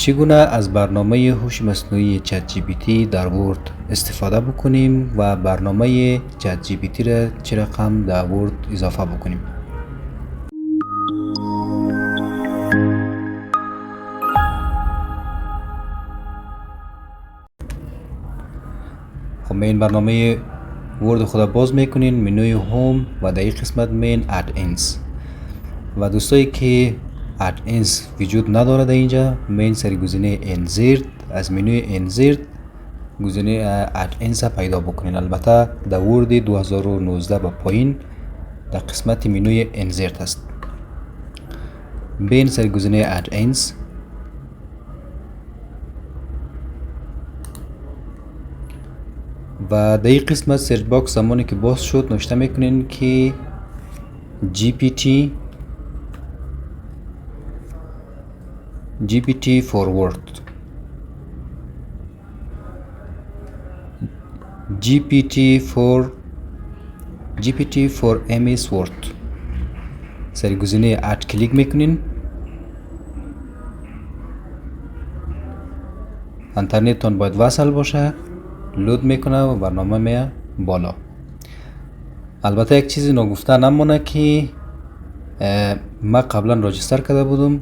چگونه از برنامه هوش مصنوعی چت جی پی تی در ورد استفاده بکنیم و برنامه چت جی پی تی را چه رقم در ورد اضافه بکنیم. خب این برنامه ورد خود باز میکنین، منوی هوم و در این قسمت مین اد اینز و دوستایی که اد اینز وجود نداره در اینجا مین سرگزینه انزرت از منوی انزرت گزینه اد اینز پیدا بکنین. البته در ورد 2019 با پایین در قسمت منوی انزرت است. بین سرگزینه اد اینز و در این قسمت سرچ باکس زمانی که باز شد نوشته میکنین که GPT for Word GPT for MS Word سرگزینه اد کلیک میکنین. اینترنتتون باید وصل باشه، لود میکنه و برنامه میه بالا. البته یک چیزی نگفته نمونه که ما قبلا راجستر کرده بودم،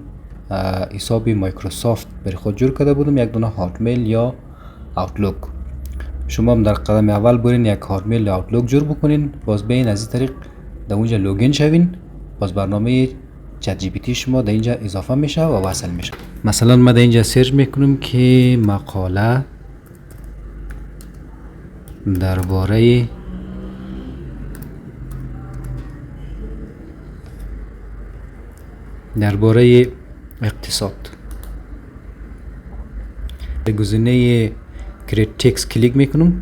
حساب مایکروسافت بر خود جور کرده بودم، یک دونه هاتمیل یا اوتلوک. شما هم در قدم اول برین یک هاتمیل یا اوتلوک جور بکنین، باز بین از این طریق در اونجا لوگین شوین، باز برنامه چت جی پی تی شما در اینجا اضافه میشه و وصل میشه. مثلا ما در اینجا سرچ میکنم که مقاله درباره اقتصاد. به گزینه کریت تکست کلیک میکنم.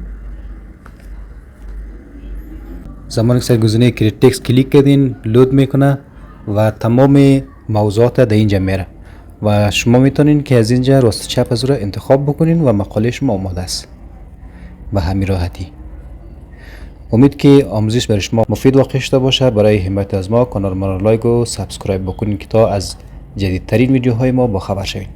زمانی که سرگزینه کریت تکست کلیک کردین لود میکنه و تمام موضوعات در اینجا میره و شما میتونین که از اینجا راست چپ از رو انتخاب بکنین و مقاله شما آماده است و همین راحتی. امید که آموزش برای شما مفید واقع شده باشه. برای حمایت از ما کانال ما را لایک و سابسکرایب بکنین که تا از جدیدترین ویدیوهای ما با خبر شوید.